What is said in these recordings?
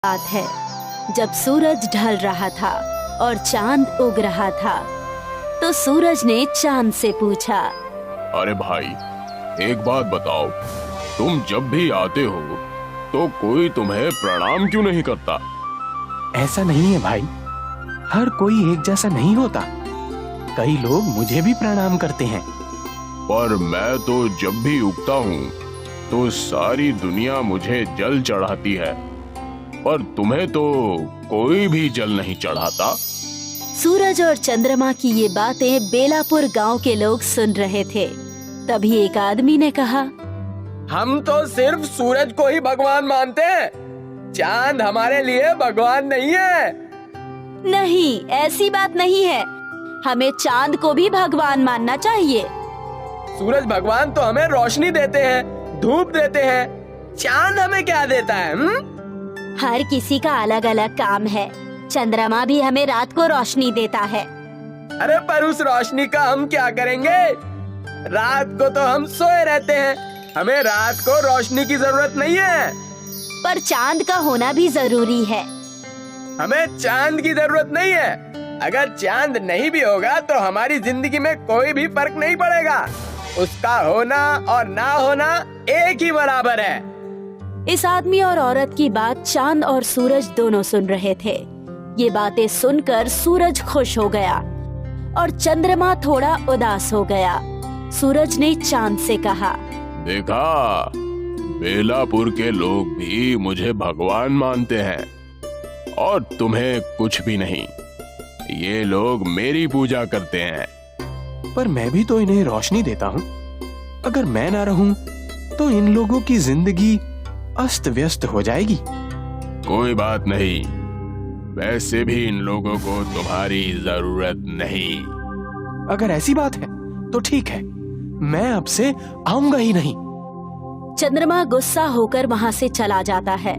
बात है जब सूरज ढल रहा था और चांद उग रहा था तो सूरज ने चांद से पूछा, अरे भाई, एक बात बताओ, तुम जब भी आते हो तो कोई तुम्हें प्रणाम क्यों नहीं करता? ऐसा नहीं है भाई, हर कोई एक जैसा नहीं होता। कई लोग मुझे भी प्रणाम करते हैं। पर मैं तो जब भी उगता हूँ तो सारी दुनिया मुझे जल चढ़ाती है, पर तुम्हें तो कोई भी जल नहीं चढ़ाता। सूरज और चंद्रमा की ये बातें बेलापुर गांव के लोग सुन रहे थे। तभी एक आदमी ने कहा, हम तो सिर्फ सूरज को ही भगवान मानते हैं, चांद हमारे लिए भगवान नहीं है। नहीं, ऐसी बात नहीं है, हमें चांद को भी भगवान मानना चाहिए। सूरज भगवान तो हमें रोशनी देते हैं, धूप देते हैं, चांद हमें क्या देता है? हर किसी का अलग अलग काम है। चंद्रमा भी हमें रात को रोशनी देता है। अरे पर उस रोशनी का हम क्या करेंगे? रात को तो हम सोए रहते हैं, हमें रात को रोशनी की जरूरत नहीं है। पर चांद का होना भी जरूरी है। हमें चांद की जरूरत नहीं है। अगर चांद नहीं भी होगा तो हमारी जिंदगी में कोई भी फर्क नहीं पड़ेगा। उसका होना और ना होना एक ही बराबर है। इस आदमी और औरत की बात चांद और सूरज दोनों सुन रहे थे। ये बातें सुनकर सूरज खुश हो गया और चंद्रमा थोड़ा उदास हो गया। सूरज ने चांद से कहा, देखा, बेलापुर के लोग भी मुझे भगवान मानते हैं और तुम्हें कुछ भी नहीं। ये लोग मेरी पूजा करते हैं। पर मैं भी तो इन्हें रोशनी देता हूँ। अगर मैं ना रहूं तो इन लोगों की जिंदगी अस्त व्यस्त हो जाएगी। कोई बात नहीं, वैसे भी इन लोगों को तुम्हारी जरूरत नहीं। अगर ऐसी बात है तो ठीक है, मैं अब से आऊंगा ही नहीं। चंद्रमा गुस्सा होकर वहाँ से चला जाता है।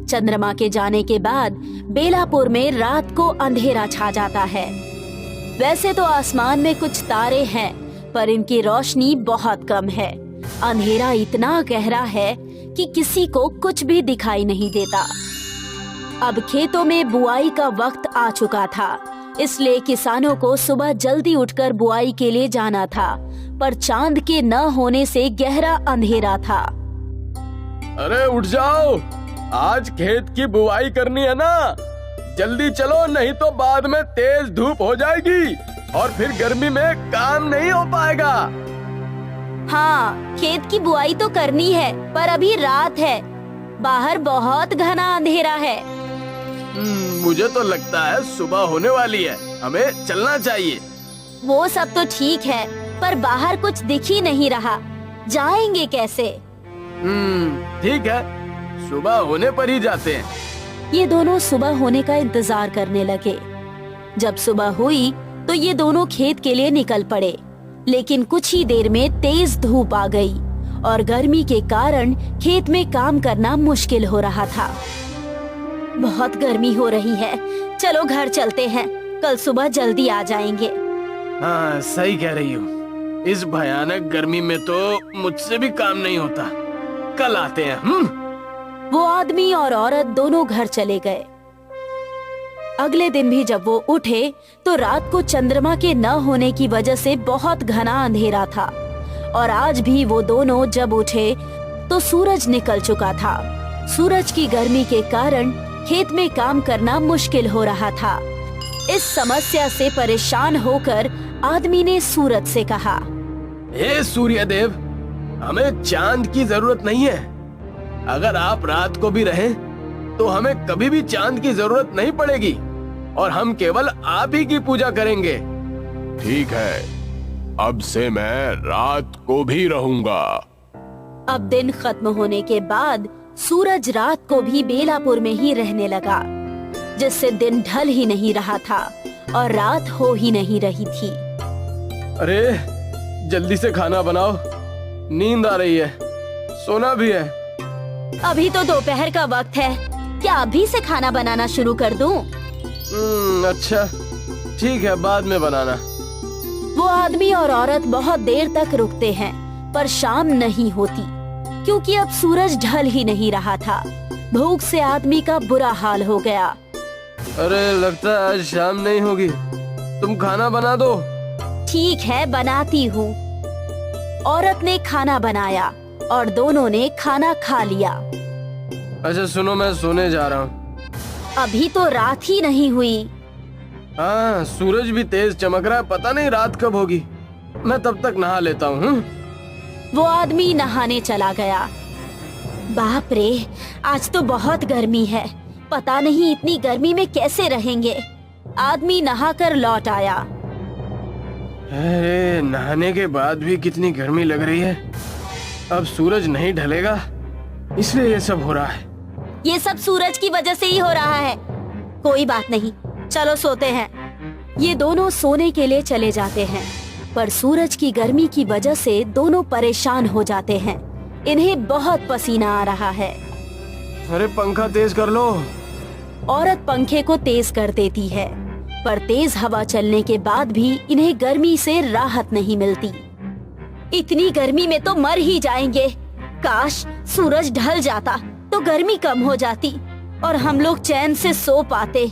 चंद्रमा के जाने के बाद बेलापुर में रात को अंधेरा छा जाता है। वैसे तो आसमान में कुछ तारे हैं, पर इनकी रोशनी बहुत कम है। अंधेरा इतना गहरा है कि किसी को कुछ भी दिखाई नहीं देता। अब खेतों में बुआई का वक्त आ चुका था, इसलिए किसानों को सुबह जल्दी उठकर बुआई के लिए जाना था, पर चांद के न होने से गहरा अंधेरा था। अरे उठ जाओ, आज खेत की बुआई करनी है ना, जल्दी चलो, नहीं तो बाद में तेज धूप हो जाएगी और फिर गर्मी में काम नहीं हो पाएगा। हाँ, खेत की बुआई तो करनी है, पर अभी रात है, बाहर बहुत घना अंधेरा है। मुझे तो लगता है सुबह होने वाली है, हमें चलना चाहिए। वो सब तो ठीक है, पर बाहर कुछ दिख ही नहीं रहा, जाएंगे कैसे? ठीक है, सुबह होने पर ही जाते हैं। ये दोनों सुबह होने का इंतजार करने लगे। जब सुबह हुई तो ये दोनों खेत के लिए निकल पड़े, लेकिन कुछ ही देर में तेज धूप आ गई और गर्मी के कारण खेत में काम करना मुश्किल हो रहा था। बहुत गर्मी हो रही है, चलो घर चलते हैं, कल सुबह जल्दी आ जाएंगे। हाँ, सही कह रही हो, इस भयानक गर्मी में तो मुझसे भी काम नहीं होता, कल आते हैं। वो आदमी और औरत दोनों घर चले गए। अगले दिन भी जब वो उठे तो रात को चंद्रमा के न होने की वजह से बहुत घना अंधेरा था, और आज भी वो दोनों जब उठे तो सूरज निकल चुका था। सूरज की गर्मी के कारण खेत में काम करना मुश्किल हो रहा था। इस समस्या से परेशान होकर आदमी ने सूरज से कहा, हे सूर्य देव, हमें चांद की जरूरत नहीं है। अगर आप रात को भी रहें तो हमें कभी भी चांद की जरूरत नहीं पड़ेगी और हम केवल आप ही की पूजा करेंगे। ठीक है, अब से मैं रात को भी रहूंगा। अब दिन खत्म होने के बाद सूरज रात को भी बेलापुर में ही रहने लगा, जिससे दिन ढल ही नहीं रहा था और रात हो ही नहीं रही थी। अरे जल्दी से खाना बनाओ, नींद आ रही है, सोना भी है। अभी तो दोपहर का वक्त है, क्या अभी से खाना बनाना शुरू कर दूं? अच्छा ठीक है, बाद में बनाना। वो आदमी और औरत बहुत देर तक रुकते हैं, पर शाम नहीं होती, क्योंकि अब सूरज ढल ही नहीं रहा था। भूख से आदमी का बुरा हाल हो गया। अरे लगता है आज शाम नहीं होगी, तुम खाना बना दो। ठीक है, बनाती हूँ। औरत ने खाना बनाया और दोनों ने खाना खा लिया। अच्छा सुनो, मैं सोने जा रहा हूँ। अभी तो रात ही नहीं हुई। हाँ, सूरज भी तेज चमक रहा है, पता नहीं रात कब होगी। मैं तब तक नहा लेता हूँ। वो आदमी नहाने चला गया। बाप रे, आज तो बहुत गर्मी है, पता नहीं इतनी गर्मी में कैसे रहेंगे। आदमी नहाकर लौट आया। अरे नहाने के बाद भी कितनी गर्मी लग रही है। अब सूरज नहीं ढलेगा, इसलिए ये सब हो रहा है। ये सब सूरज की वजह से ही हो रहा है। कोई बात नहीं, चलो सोते हैं। ये दोनों सोने के लिए चले जाते हैं, पर सूरज की गर्मी की वजह से दोनों परेशान हो जाते हैं। इन्हें बहुत पसीना आ रहा है। अरे पंखा तेज कर लो। औरत पंखे को तेज कर देती है, पर तेज हवा चलने के बाद भी इन्हें गर्मी से राहत नहीं मिलती। इतनी गर्मी में तो मर ही जाएंगे। काश सूरज ढल जाता तो गर्मी कम हो जाती और हम लोग चैन से सो पाते।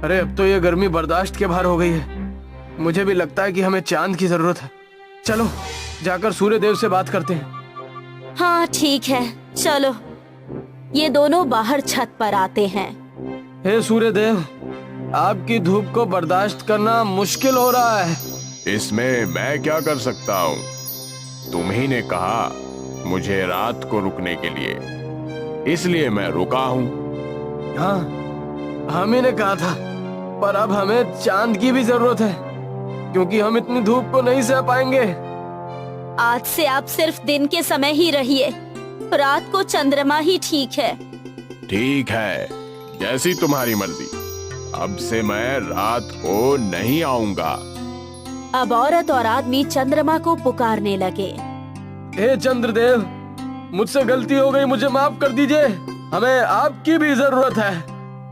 अरे अब तो ये गर्मी बर्दाश्त के बाहर हो गई है। मुझे भी लगता है कि हमें चांद की जरूरत है। चलो जाकर सूर्य देव से बात करते हैं। हाँ ठीक है, चलो। ये दोनों बाहर छत पर आते हैं। हे सूर्य देव, आपकी धूप को बर्दाश्त करना मुश्किल हो रहा है। इसमें मैं क्या कर सकता हूँ? तुम ही ने कहा मुझे रात को रुकने के लिए, इसलिए मैं रुका हूँ। हाँ, हम ही ने कहा था, पर अब हमें चांद की भी जरूरत है, क्योंकि हम इतनी धूप को नहीं सह पाएंगे। आज से आप सिर्फ दिन के समय ही रहिए, रात को चंद्रमा ही ठीक है। ठीक है, जैसी तुम्हारी मर्जी। अब से मैं रात को नहीं आऊंगा। अब औरत और आदमी चंद्रमा को पुकारने लगे। हे चंद्रदेव, मुझसे गलती हो गई, मुझे माफ कर दीजिए। हमें आपकी भी जरूरत है।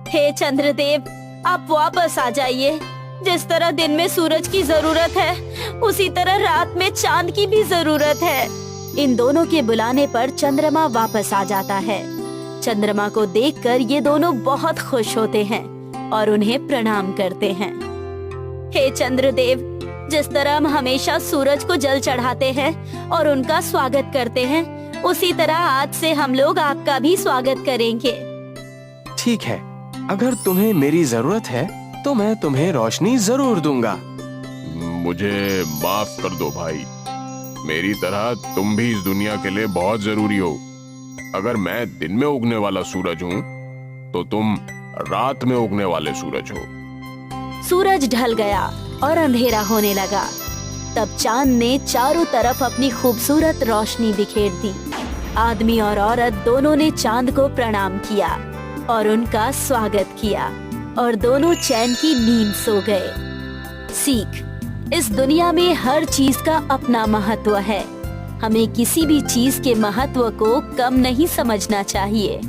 हे चंद्रदेव, आप वापस आ जाइए। जिस तरह दिन में सूरज की जरूरत है, उसी तरह रात में चांद की भी जरूरत है। इन दोनों के बुलाने पर चंद्रमा वापस आ जाता है। चंद्रमा को देखकर ये दोनों बहुत खुश होते हैं और उन्हें प्रणाम करते हैं। हे चंद्रदेव, जिस तरह हम हमेशा सूरज को जल चढ़ाते हैं और उनका स्वागत करते हैं, उसी तरह आज से हम लोग आपका भी स्वागत करेंगे। ठीक है, अगर तुम्हें मेरी जरूरत है तो मैं तुम्हें रोशनी जरूर दूंगा। मुझे माफ कर दो भाई, मेरी तरह तुम भी इस दुनिया के लिए बहुत जरूरी हो। अगर मैं दिन में उगने वाला सूरज हूँ तो तुम रात में उगने वाले सूरज हो। सूरज ढल गया और अंधेरा होने लगा। तब चांद ने चारों तरफ अपनी खूबसूरत रोशनी बिखेर दी। आदमी और औरत दोनों ने चांद को प्रणाम किया और उनका स्वागत किया और दोनों चैन की नींद सो गए। सीख, इस दुनिया में हर चीज का अपना महत्व है। हमें किसी भी चीज के महत्व को कम नहीं समझना चाहिए।